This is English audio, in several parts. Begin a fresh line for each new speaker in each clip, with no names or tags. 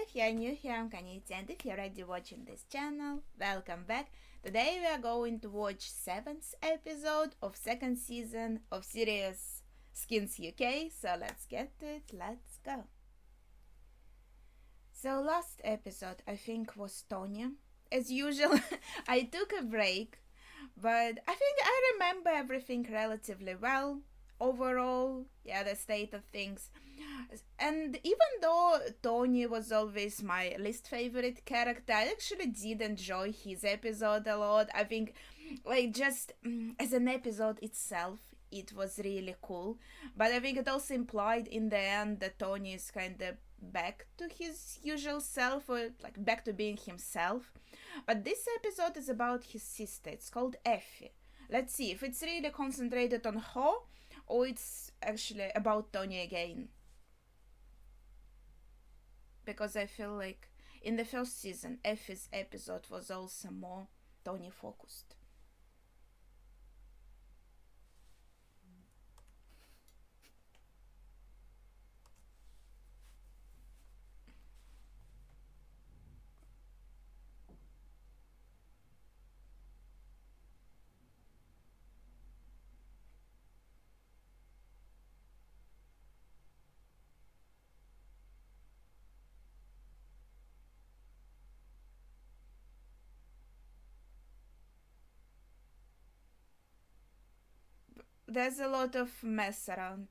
if you're new here, I'm Kaniti, and if you're already watching this channel, welcome back. Today we are going to watch 7th episode of 2nd season of series Skins UK, so let's get to it, let's go. So last episode I think was Tonya. As usual, I took a break, but I think I remember everything relatively well. Overall, yeah, the state of things. And even though Tony was always my least favorite character, I actually did enjoy his episode a lot. I think, like, just as an episode itself, it was really cool. But I think it also implied in the end that Tony is kind of back to his usual self, or like back to being himself. But this episode is about his sister. It's called Effie. Let's see if it's really concentrated on her or it's actually about Tony again. Because I feel like in the first season, Effie's episode was also more Tony focused. There's a lot of mess around.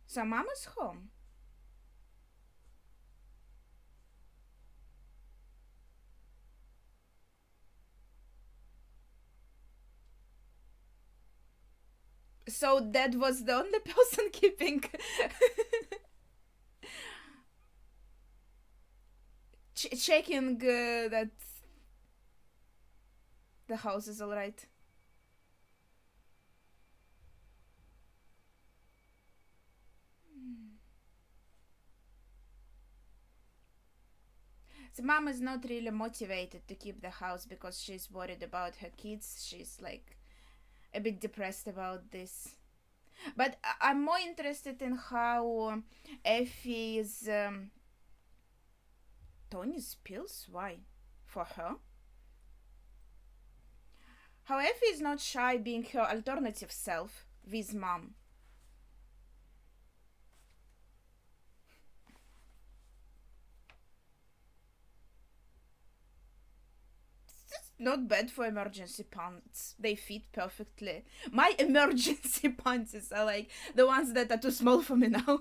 So mom is home. So that was the only person keeping checking that the house is alright. So mom is not really motivated to keep the house because she's worried about her kids. She's like a bit depressed about this. But I'm more interested in how Effie's Tony's pills. Why? For her? How Effie is not shy being her alternative self with mom. Not bad for emergency pants. They fit perfectly. My emergency pants are like the ones that are too small for me now.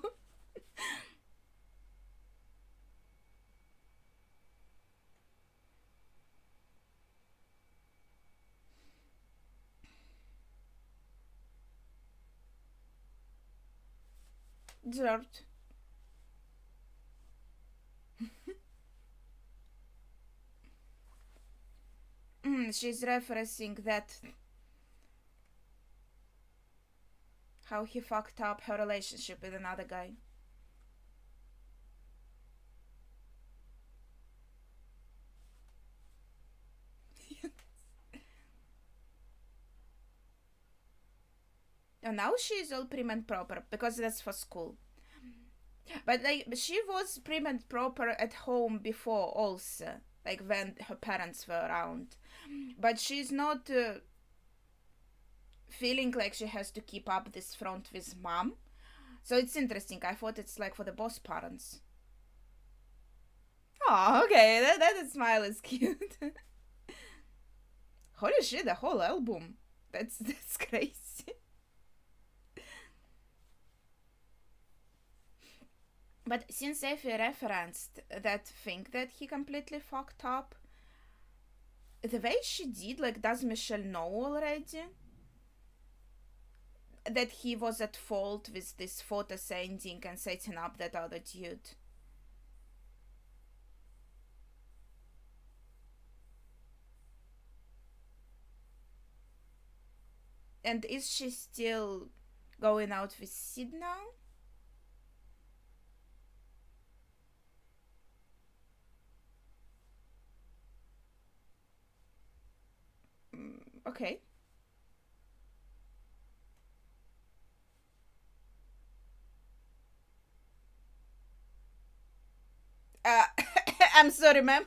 Dirt. She's referencing that how he fucked up her relationship with another guy. And now she is all prim and proper because that's for school. But like she was prim and proper at home before also, like when her parents were around. But she's not feeling like she has to keep up this front with mom. So it's interesting. I thought it's like for the boss parents. Oh, okay. That smile is cute. Holy shit, the whole album. That's crazy. But since Effie referenced that thing that he completely fucked up, the way she did, like, does Michelle know already that he was at fault with this photo sending and setting up that other dude? And is she still going out with Sid now? Okay. Uh, I'm sorry, ma'am.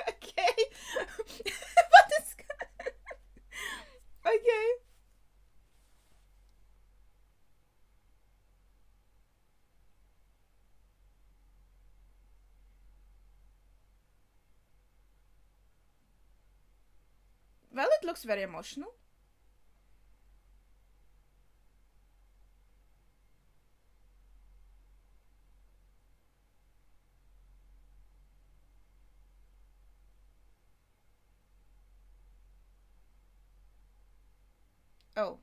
Okay. What is. Okay. Well, it looks very emotional. Oh.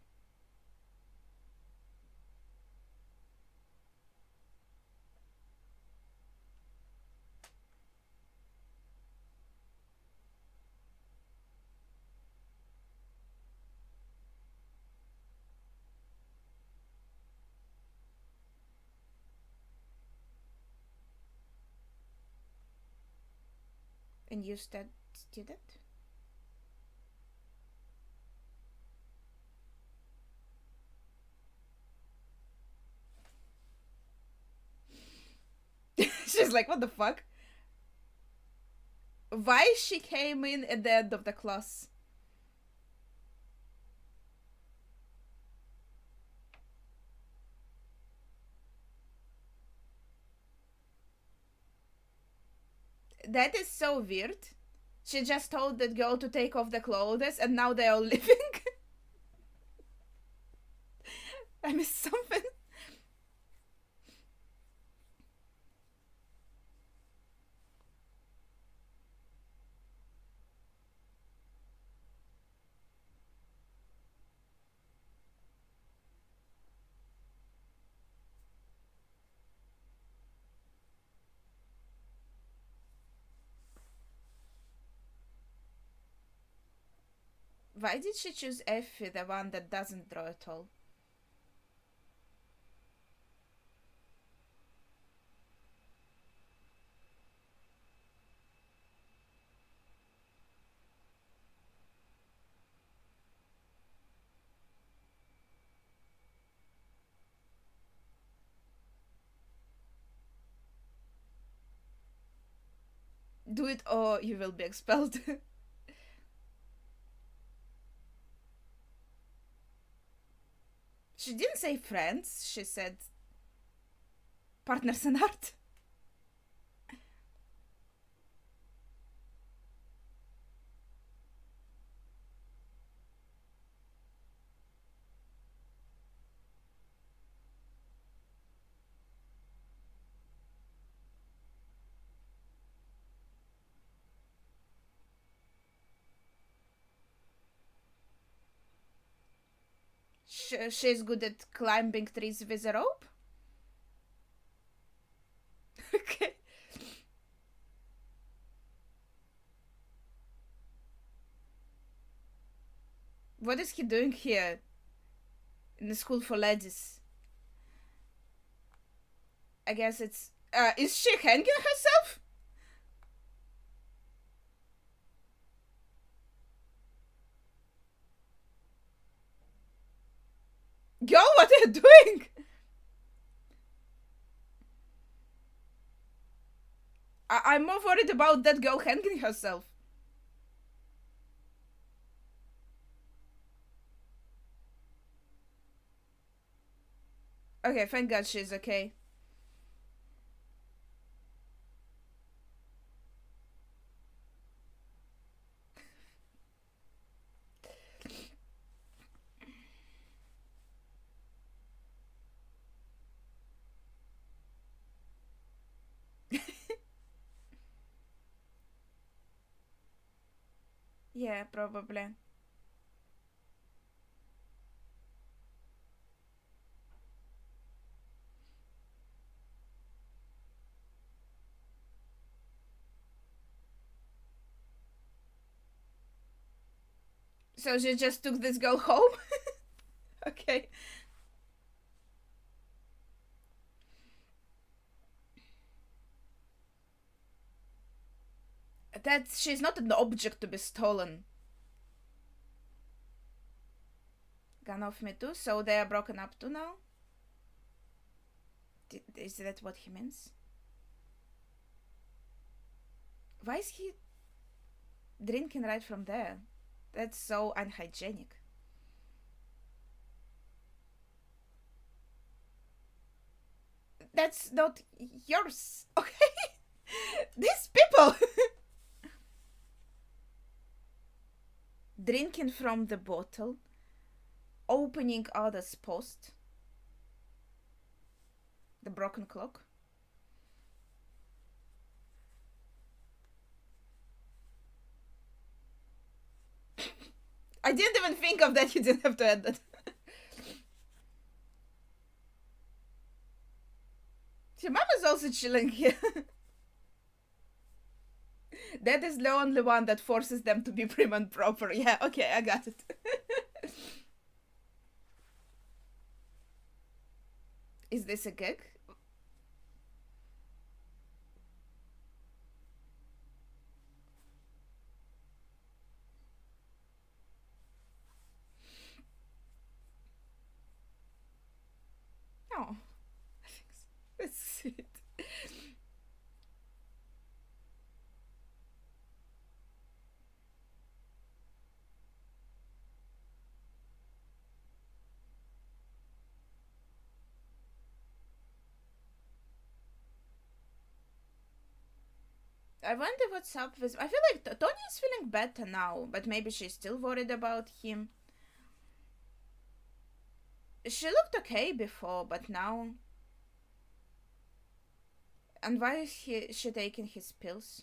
And you student? She's like, what the fuck? Why she came in at the end of the class? That is so weird. She just told that girl to take off the clothes and now they're all living. I missed something. Why did she choose Effie, the one that doesn't draw at all? Do it or you will be expelled. She didn't say friends, she said partners in art. She's good at climbing trees with a rope? Okay. What is he doing here in the school for ladies? I guess it's. Is she hanging herself? Girl, what are you doing? I'm more worried about that girl hanging herself. Okay, thank God she's okay. Yeah, probably. So she just took this girl home? Okay. That she's not an object to be stolen. Gone off me too. So they are broken up too now. Is that what he means? Why is he drinking right from there? That's so unhygienic. That's not yours, okay? These people drinking from the bottle, opening others' post, the broken clock. I didn't even think of that. You didn't have to add that. Your mom is also chilling here. That is the only one that forces them to be prim and proper. Yeah, okay, I got it. Is this a gig? No. That's it. I wonder what's up with. I feel like Tony is feeling better now, but maybe she's still worried about him. She looked okay before, but now. And why is she taking his pills?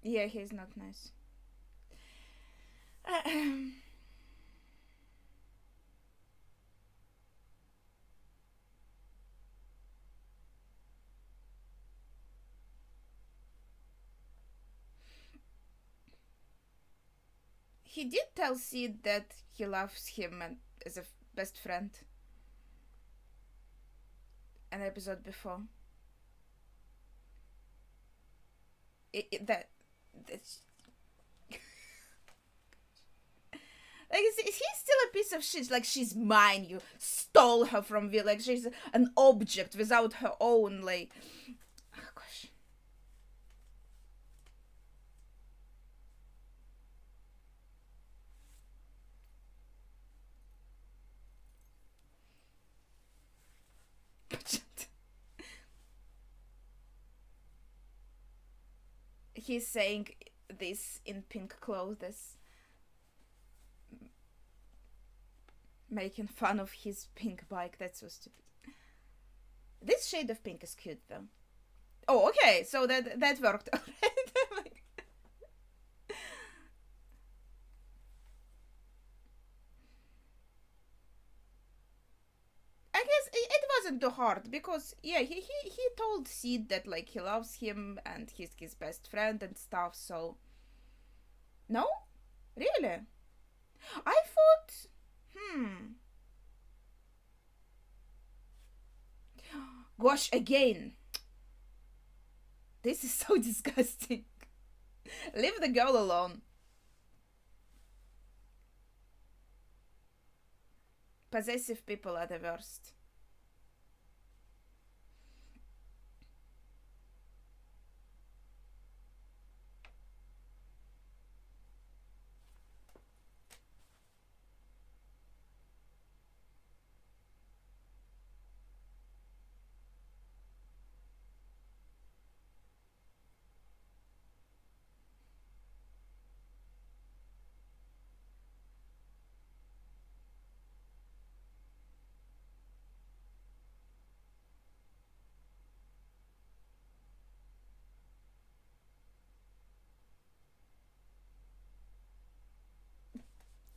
Yeah, he's not nice. He did tell Sid that he loves him and as a best friend. An episode before. That's like, is he still a piece of shit? Like, she's mine. You stole her from me. Like, she's an object without her own. Like, oh, gosh. He's saying this in pink clothes, making fun of his pink bike. That's so stupid. This shade of pink is cute, though. Oh, okay. So that worked. Like, I guess it wasn't too hard because yeah, he told Sid that like he loves him and he's his best friend and stuff. So no, really, I thought, gosh, again, this is so disgusting. Leave the girl alone. Possessive people are the worst.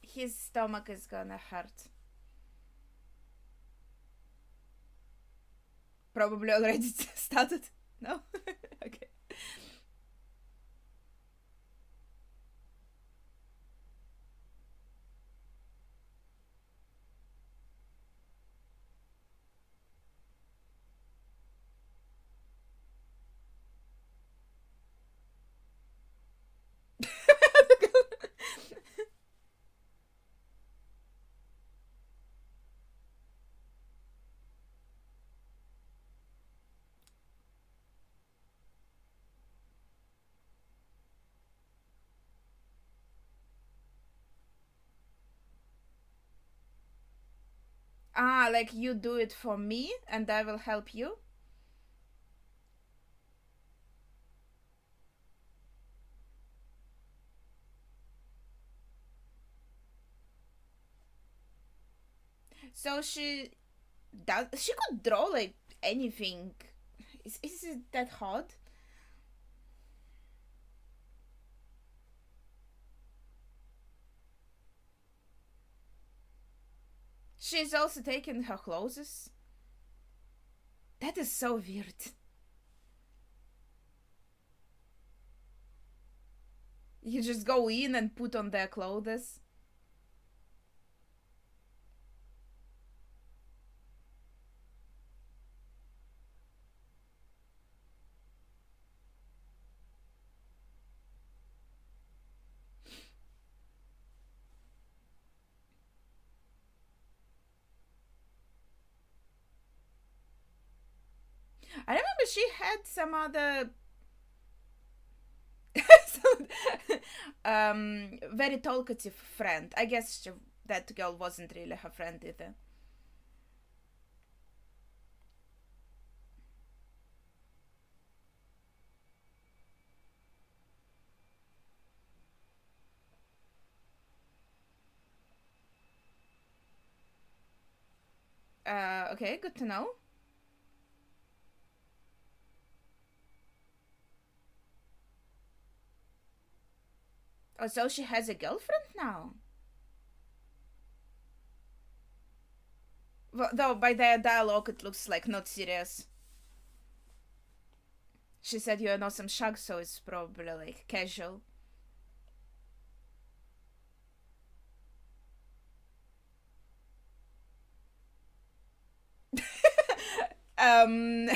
His stomach is gonna hurt. Probably already started. No? Okay. Ah, like you do it for me and I will help you? So she could draw like anything. Is it that hard? She's also taking her clothes. That is so weird. You just go in and put on their clothes. I remember she had some other very talkative friend. I guess that girl wasn't really her friend either. Okay, good to know. Oh, so she has a girlfriend now. Well, though by their dialogue, it looks like not serious. She said you're an awesome shag, so it's probably like casual. um,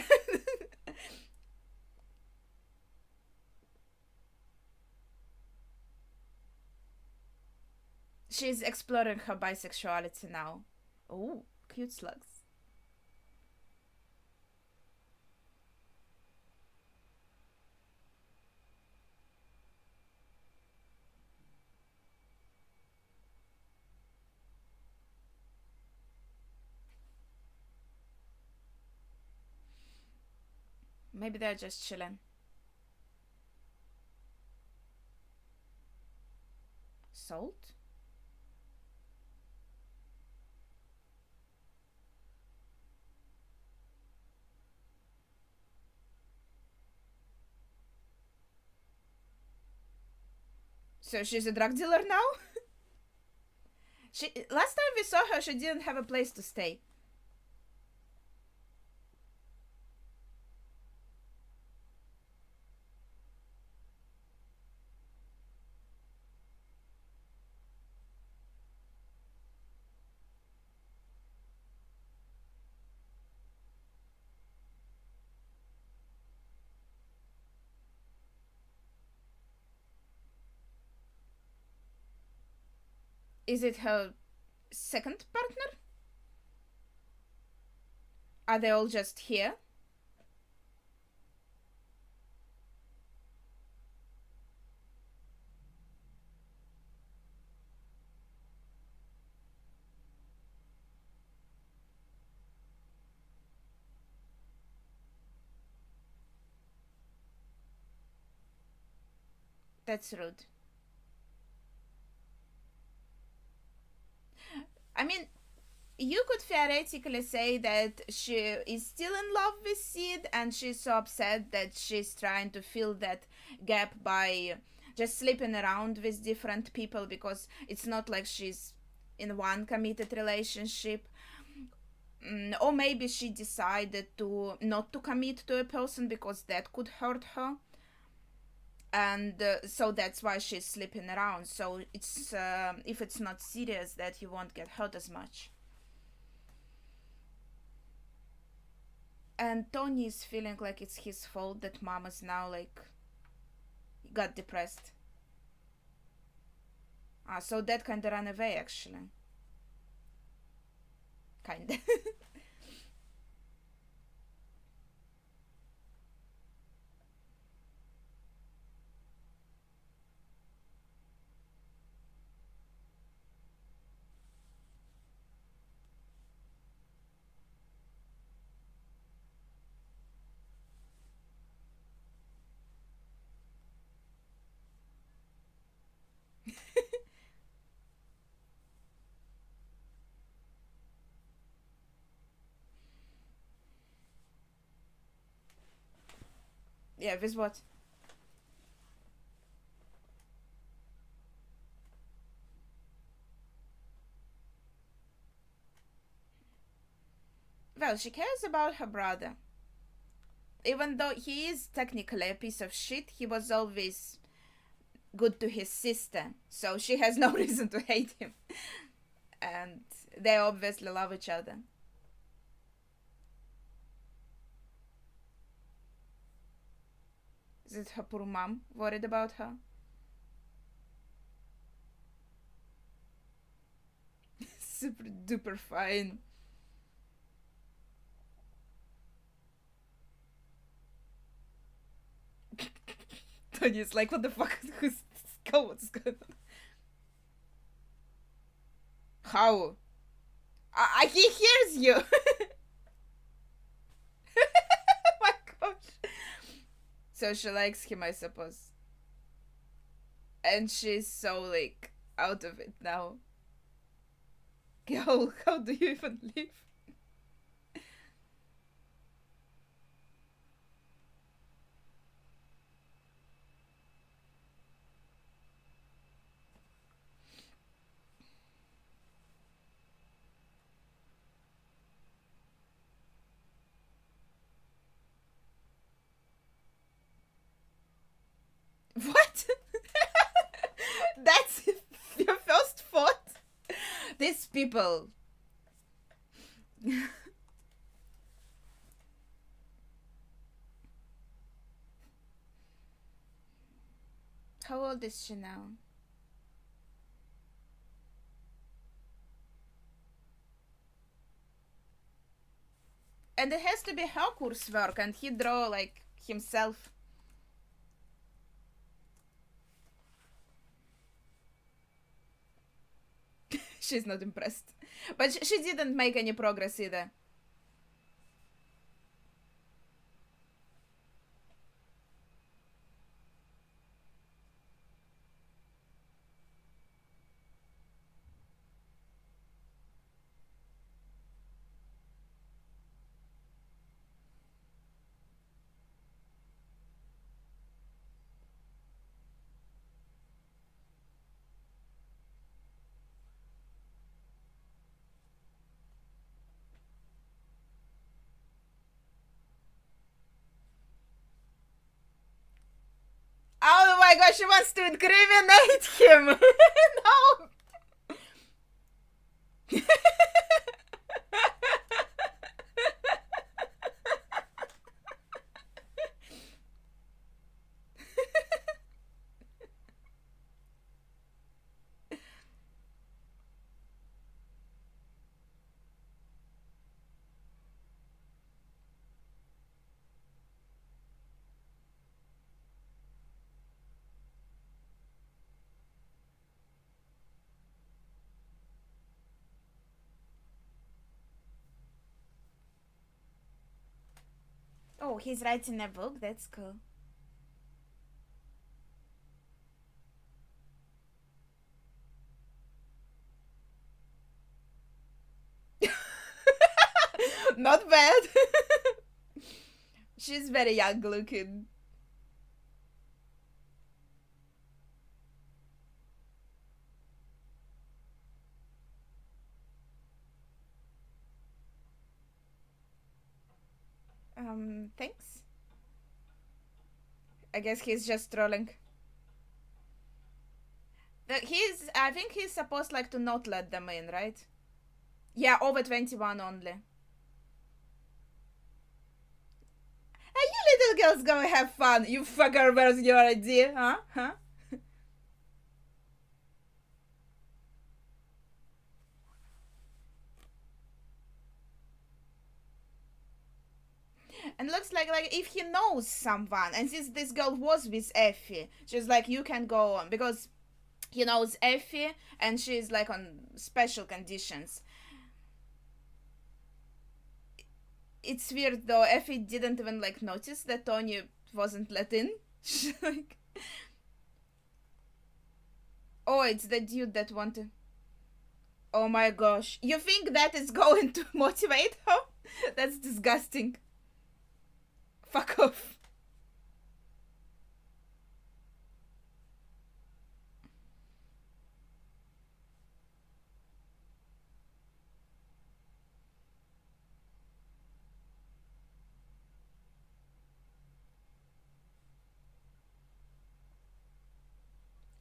she's exploring her bisexuality now. Oh, cute slugs. Maybe they're just chilling. Salt? So she's a drug dealer now? She last time we saw her, she didn't have a place to stay. Is it her second partner? Are they all just here? That's rude. I mean, you could theoretically say that she is still in love with Sid and she's so upset that she's trying to fill that gap by just sleeping around with different people because it's not like she's in one committed relationship. Or maybe she decided to not to commit to a person because that could hurt her, and so that's why she's sleeping around. So it's if it's not serious, that you won't get hurt as much. And Tony is feeling like it's his fault that Mama's now like got depressed. So that kinda ran away actually. Kinda. Yeah, with what? Well, she cares about her brother. Even though he is technically a piece of shit, he was always good to his sister, so she has no reason to hate him. And they obviously love each other. Is it her poor mom worried about her? Super duper fine. Tony's like, what the fuck? Who's what's going on? How? He hears you. Oh my gosh. So she likes him, I suppose. And she's so like out of it now. Girl, how do you even live? What? That's your first thought? These people. How old is she now? And it has to be her coursework, and he draw like himself. She's not impressed. But she didn't make any progress either. Oh my gosh, she wants to incriminate him! No! Oh, he's writing a book? That's cool. Not bad. She's very young looking. Thanks. I guess he's just trolling. I think he's supposed like to not let them in, right? Yeah, over 21 only. Hey, you little girls go have fun. You fucker, where's your idea, huh? Huh? And looks like if he knows someone, and since this girl was with Effie, she's like, you can go on because he knows Effie, and she's like on special conditions. It's weird though. Effie didn't even like notice that Tony wasn't let in. Like, oh, it's the dude that wanted. Oh my gosh, you think that is going to motivate her? That's disgusting. Fuck off.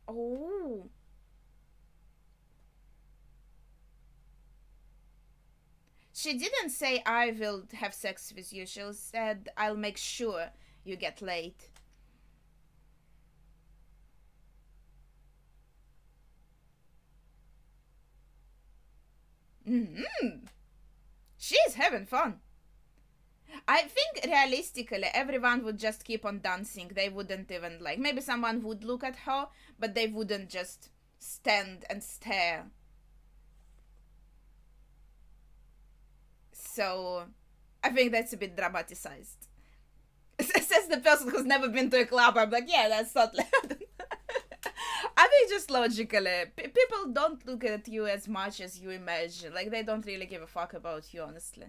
Oh. She didn't say I will have sex with you. She said I'll make sure you get late. Mm-hmm. She's having fun. I think realistically everyone would just keep on dancing. They wouldn't even like maybe someone would look at her, but they wouldn't just stand and stare. So I think that's a bit dramatized. Says the person who's never been to a club. I'm like, yeah, that's not. I think just logically, people don't look at you as much as you imagine. Like they don't really give a fuck about you, honestly.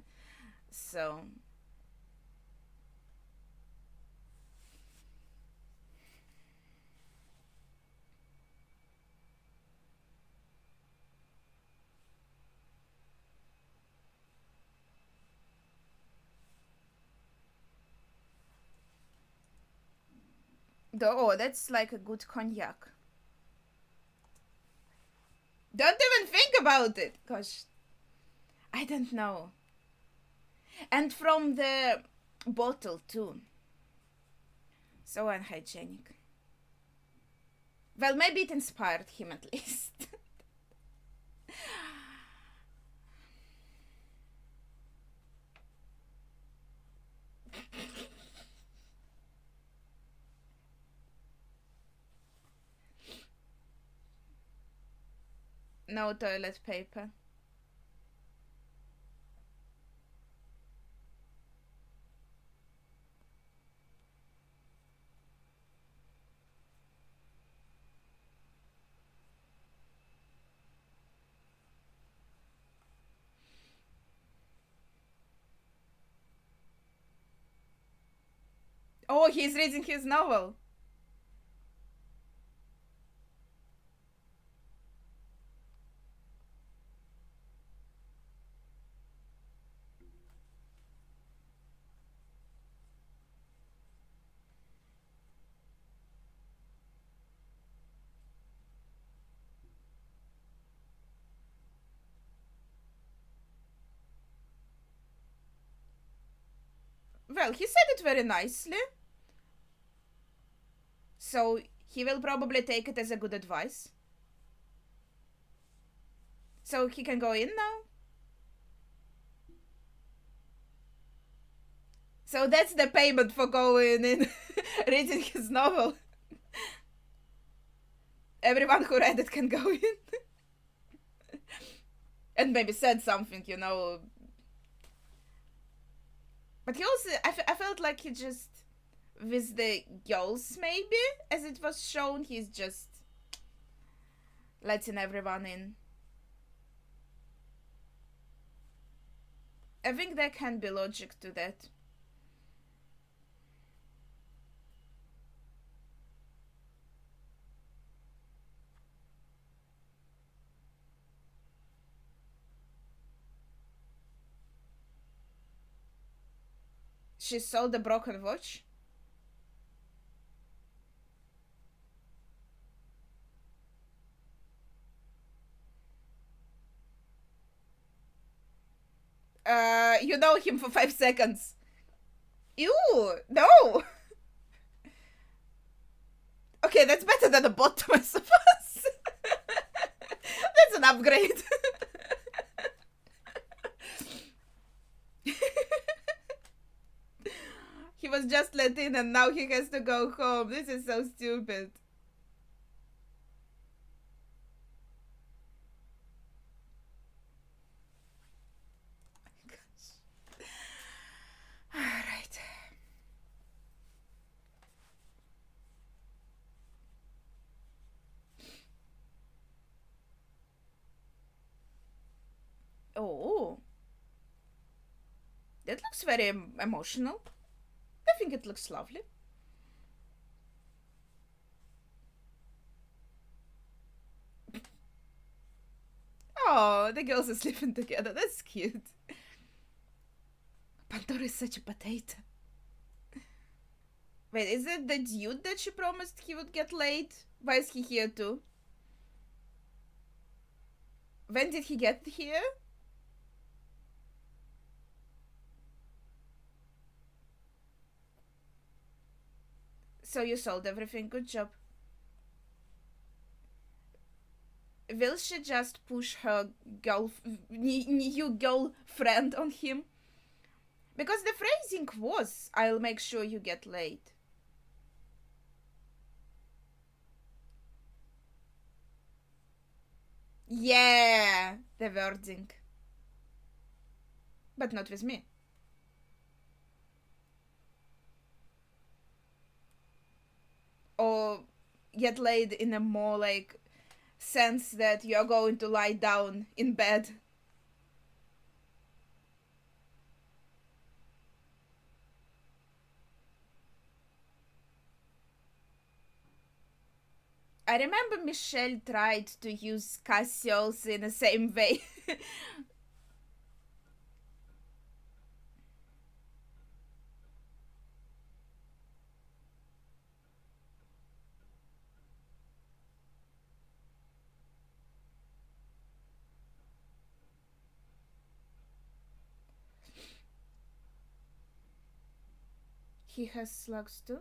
So oh, that's like a good cognac. Don't even think about it, cause I don't know. And from the bottle too. So unhygienic. Well, maybe it inspired him at least. No toilet paper. Oh, he's reading his novel. Well, he said it very nicely. So he will probably take it as a good advice. So he can go in now. So that's the payment for going in, reading his novel. Everyone who read it can go in. And maybe said something, you know. But he also, I felt like he just, with the girls maybe, as it was shown, he's just letting everyone in. I think there can be logic to that. She sold a broken watch? You know him for 5 seconds. Ew, no! Okay, that's better than a bottom, I suppose. That's an upgrade. He was just let in and now he has to go home. This is so stupid. Alright. Oh. That looks very emotional. I think it looks lovely. Oh, the girls are sleeping together. That's cute. Pandora is such a potato. Wait, is it the dude that she promised he would get laid? Why is he here too? When did he get here? So you sold everything. Good job. Will she just push her new girlfriend on him? Because the phrasing was, I'll make sure you get laid. Yeah, the wording. But not with me. Or get laid in a more like sense that you're going to lie down in bed. I remember Michelle tried to use Cassios in the same way. He has slugs too?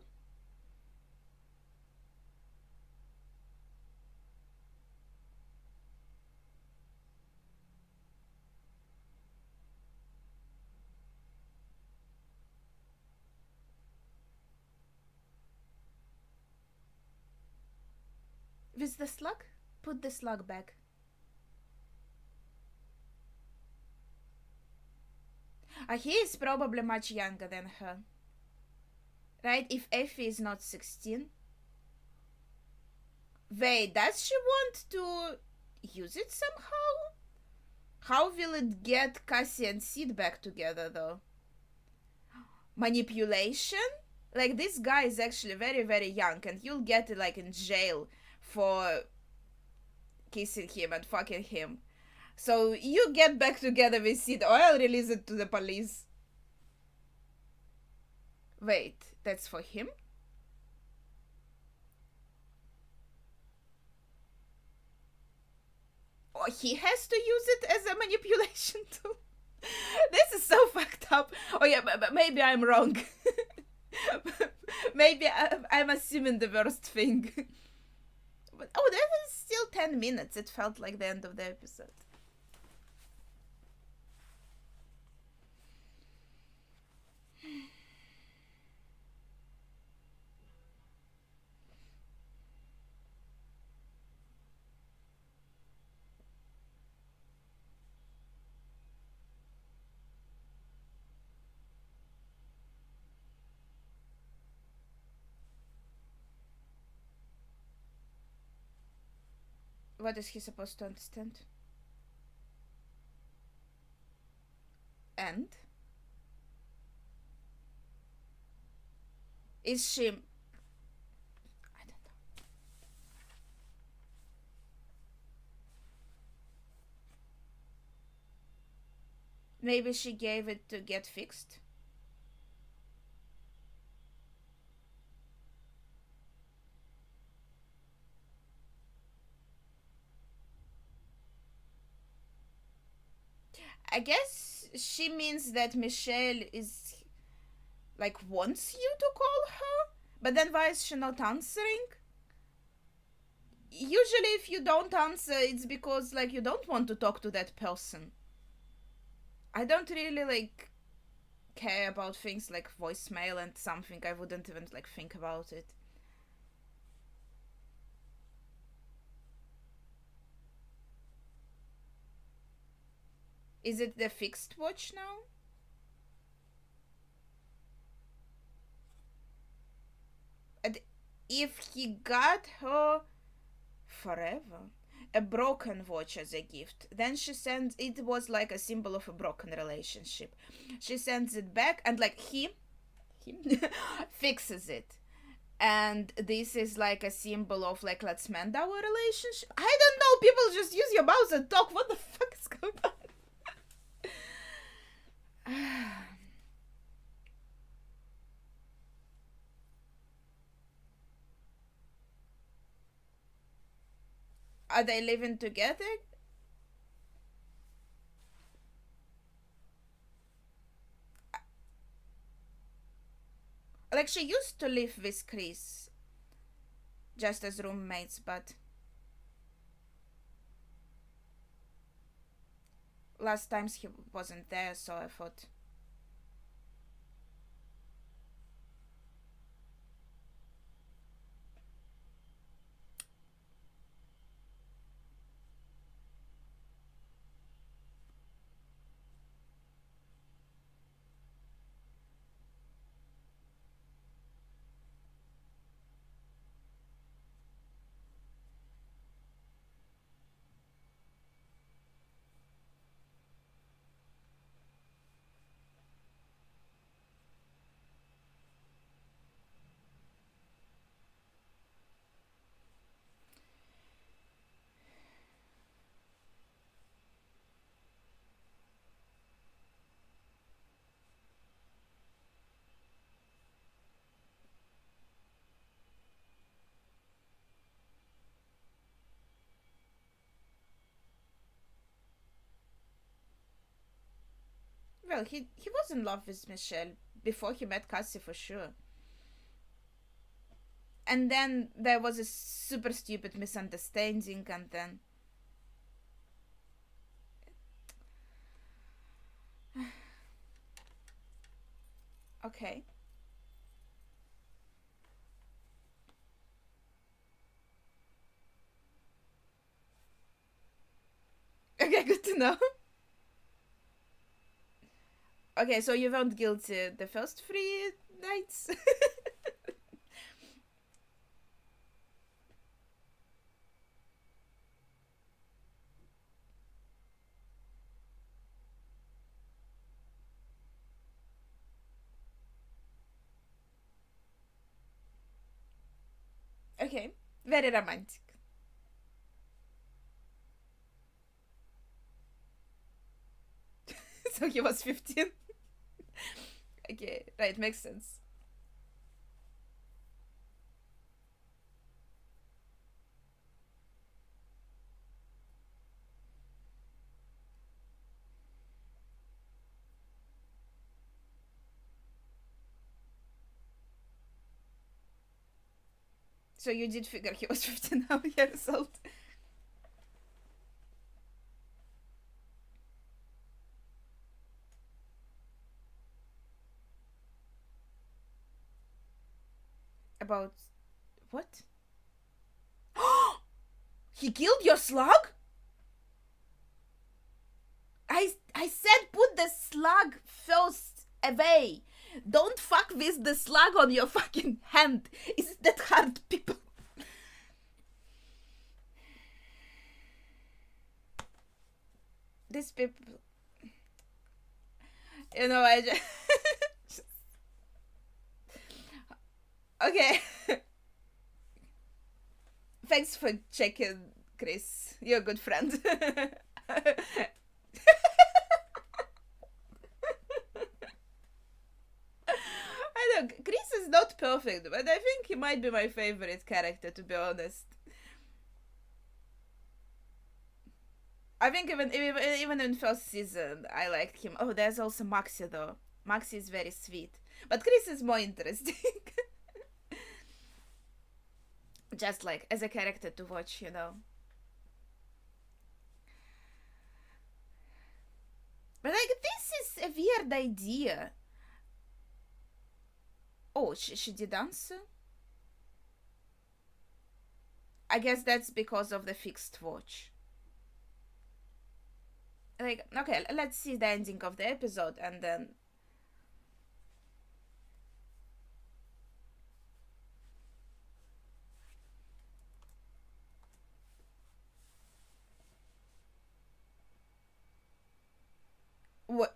With the slug? Put the slug back. He is probably much younger than her. Right? If Effie is not 16. Wait, does she want to use it somehow? How will it get Cassie and Sid back together though? Manipulation? Like, this guy is actually very, very young and you'll get it like in jail for kissing him and fucking him. So you get back together with Sid or I'll release it to the police. Wait, that's for him? Oh, he has to use it as a manipulation tool? This is so fucked up. Oh yeah, but maybe I'm wrong. Maybe I'm assuming the worst thing. But oh, that was still 10 minutes. It felt like the end of the episode. What is he supposed to understand? And? Is she... I don't know. Maybe she gave it to get fixed? I guess she means that Michelle is like wants you to call her, but then why is she not answering? Usually, if you don't answer, it's because like you don't want to talk to that person. I don't really like care about things like voicemail and something. I wouldn't even like think about it. Is it the fixed watch now? And if he got her forever a broken watch as a gift, then she sends it was like a symbol of a broken relationship. She sends it back and like he fixes it. And this is like a symbol of like let's mend our relationship. I don't know, people just use your mouse and talk. What the fuck is going on? Are they living together? Like she used to live with Chris just as roommates, but last times he wasn't there, so I thought. Well, he was in love with Michelle before he met Cassie for sure. And then there was a super stupid misunderstanding, and then. Okay. Okay, good to know. Okay, so you weren't guilty the first 3 nights? Okay, very romantic. So he was 15. Okay, right, makes sense. So you did figure he was 15 years old. About what? He killed your slug? I said put the slug first away. Don't fuck with the slug on your fucking hand. Is it that hard, people? These people. You know, I just. Okay. Thanks for checking, Chris. You're a good friend. I know Chris is not perfect, but I think he might be my favorite character, to be honest. I think even in first season, I liked him. Oh, there's also Maxi though. Maxi is very sweet, but Chris is more interesting. Just like as a character to watch, you know. But like this is a weird idea. Oh, she did answer. I guess that's because of the fixed watch. Like, okay, let's see the ending of the episode and then.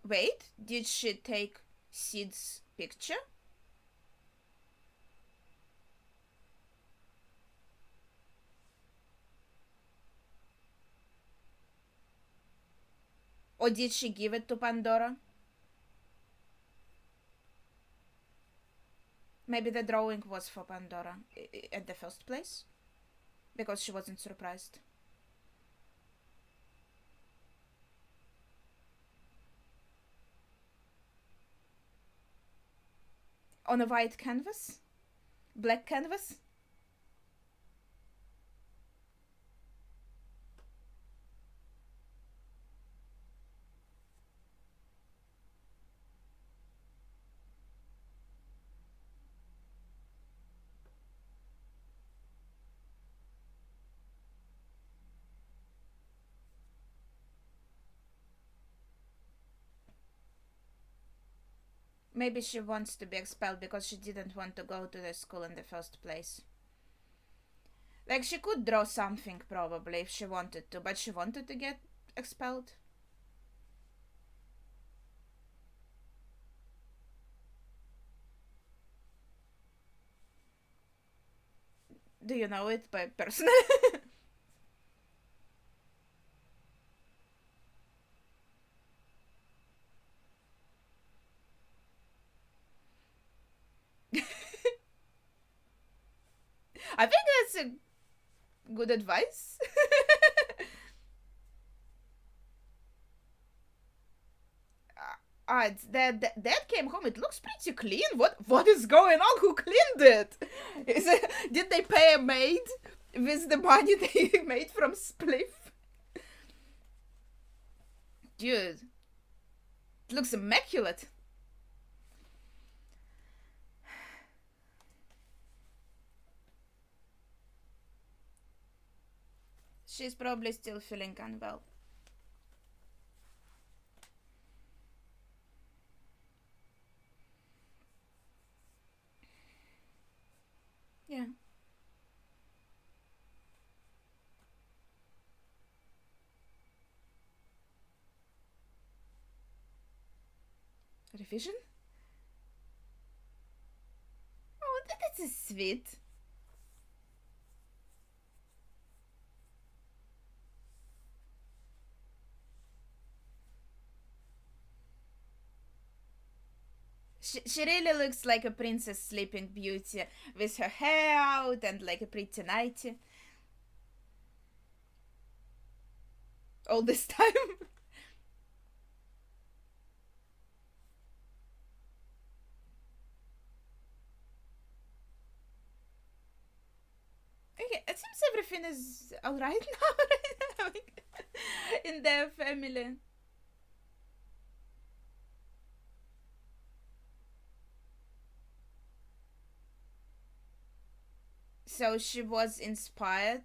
Wait, did she take Sid's picture? Or did she give it to Pandora? Maybe the drawing was for Pandora at the first place? Because she wasn't surprised. On a white canvas? Black canvas? Maybe she wants to be expelled because she didn't want to go to the school in the first place. Like, she could draw something probably if she wanted to, but she wanted to get expelled. Do you know it by personally? I think that's a good advice. Dad came home. It looks pretty clean. What is going on? Who cleaned it? Did they pay a maid with the money they made from Spliff? Dude, it looks immaculate. She's probably still feeling unwell. Yeah. Revision? Oh, that is sweet. She really looks like a princess Sleeping Beauty with her hair out and like a pretty nightie. All this time. Okay, it seems everything is alright now, right? In their family. So she was inspired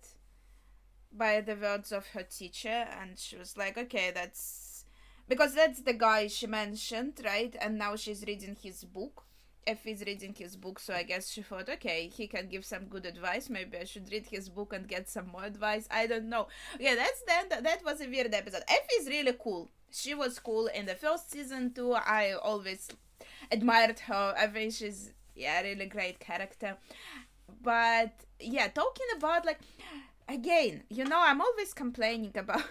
by the words of her teacher, and she was like, okay, that's because that's the guy she mentioned, right? And now she's reading his book. Effie's reading his book, so I guess she thought, okay, he can give some good advice. Maybe I should read his book and get some more advice. I don't know. Yeah, that's then. That was a weird episode. Effie's really cool. She was cool in the first season too. I always admired her. I think she's a really great character. But yeah, talking about like again, I'm always complaining about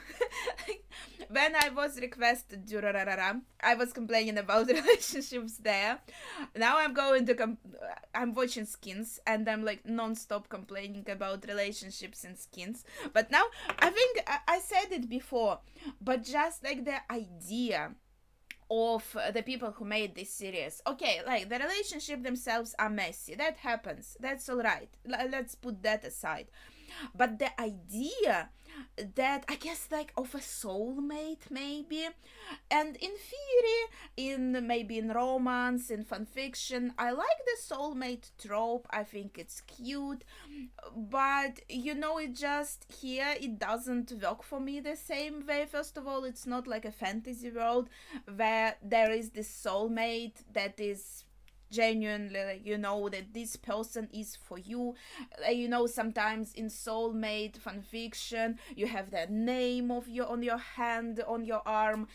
when I was requested Durarara, I was complaining about relationships there. Now I'm going to I'm watching Skins and I'm like non-stop complaining about relationships and Skins. But now I think I said it before, but just like the idea of the people who made this series. Okay, like the relationship themselves are messy. That happens. That's all right. Let's put that aside. But the idea that I guess like of a soulmate maybe, and in theory, in maybe in romance, in fan fiction, I like the soulmate trope. I think it's cute, but it just here it doesn't work for me the same way. First of all, it's not like a fantasy world where there is this soulmate that is genuinely like, that this person is for you. Sometimes in soulmate fan fiction you have the name of your on your hand, on your arm,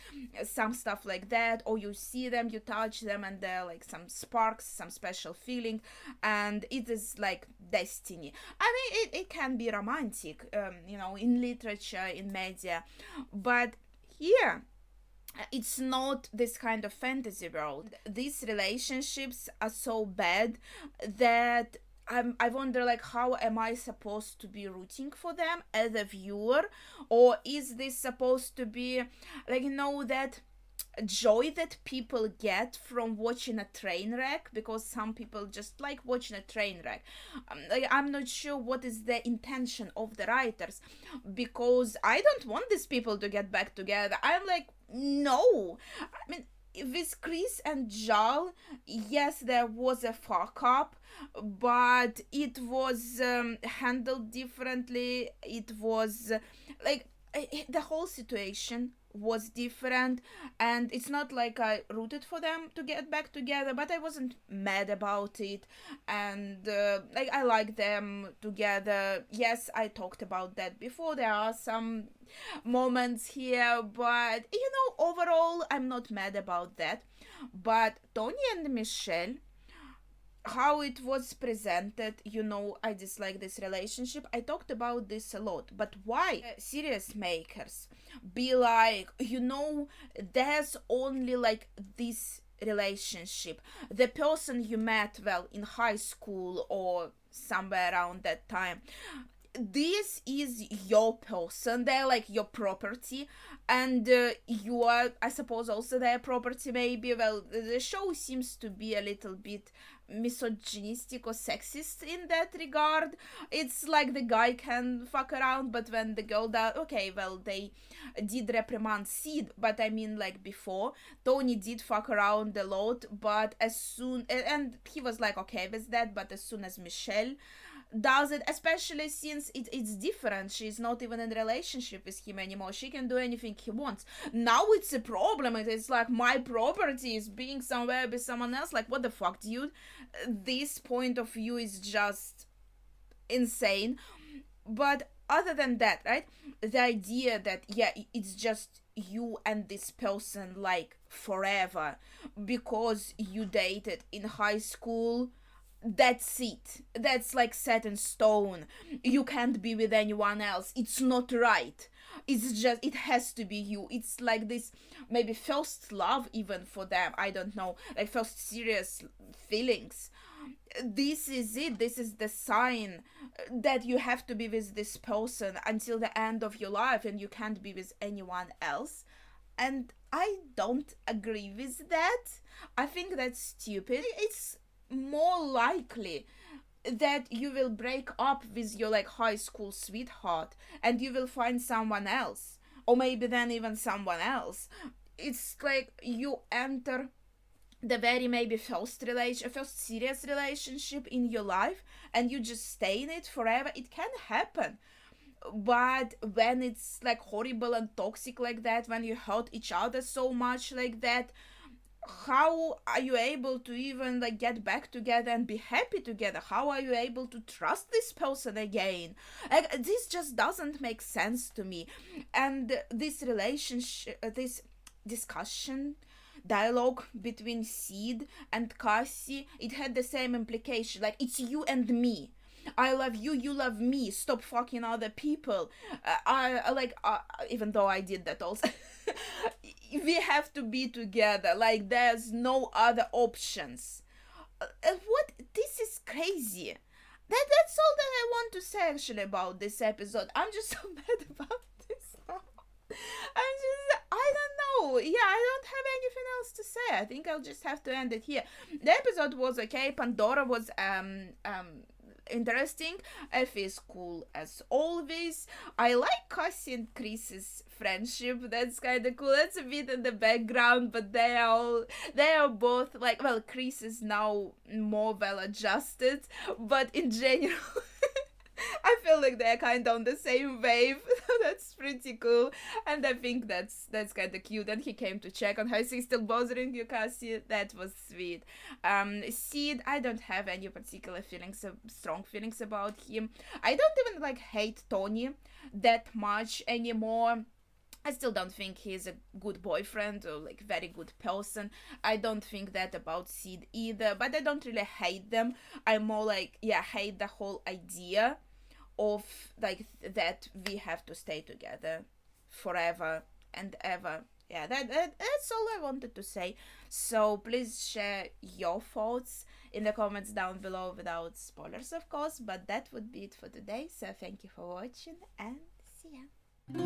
some stuff like that, or you see them, you touch them, and there are like some sparks, some special feeling, and it is like destiny. I mean, it can be romantic, in literature, in media, but here it's not this kind of fantasy world. These relationships are so bad that I wonder, like, how am I supposed to be rooting for them as a viewer, or is this supposed to be like, that joy that people get from watching a train wreck, because some people just like watching a train wreck. I'm not sure what is the intention of the writers, because I don't want these people to get back together. I'm like, no. I mean, with Chris and Jal, yes, there was a fuck up, but it was handled differently. It was like the whole situation was different, and it's not like I rooted for them to get back together, but I wasn't mad about it, and like I like them together. Yes, I talked about that before. There are some moments here, but overall I'm not mad about that. But Tony and Michelle, how it was presented, I dislike this relationship. I talked about this a lot, but why series makers be like, there's only like this relationship, the person you met, well, in high school or somewhere around that time, this is your person, they're like your property, and you are, I suppose, also their property maybe. Well, the show seems to be a little bit misogynistic or sexist in that regard. It's like the guy can fuck around, but when the girl does, okay, well, they did reprimand Sid, but I mean, like, before Tony did fuck around a lot, but as soon, and he was like okay with that, but as soon as Michelle does it, especially since it's different, she's not even in a relationship with him anymore, she can do anything he wants. Now it's a problem. It's like, my property is being somewhere with someone else. Like, what the fuck, dude? This point of view is just insane. But other than that, right, the idea that, yeah, it's just you and this person like forever because you dated in high school, that's it. That's like set in stone. You can't be with anyone else. It's not right. It's just, it has to be you. It's like this, maybe first love even for them. I don't know. Like first serious feelings. This is it. This is the sign that you have to be with this person until the end of your life and you can't be with anyone else. And I don't agree with that. I think that's stupid. It's more likely that you will break up with your like high school sweetheart and you will find someone else, or maybe then even someone else. It's like you enter the very maybe first serious relationship in your life and you just stay in it forever. It can happen, but when it's like horrible and toxic like that, when you hurt each other so much like that, how are you able to even like get back together and be happy together? How are you able to trust this person again? Like, this just doesn't make sense to me. And this relationship, this discussion, dialogue between Sid and Cassie, it had the same implication. Like, it's you and me. I love you, you love me, stop fucking other people. I like, even though I did that also. We have to be together, like there's no other options. What, this is crazy. That's all that I want to say actually about this episode. I'm just so mad about this now. I don't know. Yeah, I don't have anything else to say. I think I'll just have to end it here. The episode was okay. Pandora was interesting. Effie is cool as always. I like Cassie and Chris's friendship. That's kind of cool. That's a bit in the background, but they are both like, well, Chris is now more well adjusted, but in general. I feel like they're kind of on the same wave. That's pretty cool, and I think that's kind of cute. And he came to check on her. Is he still bothering you, Cassie? That was sweet. Sid, I don't have any particular feelings, strong feelings about him. I don't even like hate Tony that much anymore. I still don't think he's a good boyfriend or like very good person. I don't think that about Sid either, but I don't really hate them. I'm more like, yeah, hate the whole idea of like that we have to stay together forever and ever. Yeah, that's all I wanted to say. So please share your thoughts in the comments down below without spoilers, of course. But that would be it for today. So thank you for watching and see ya.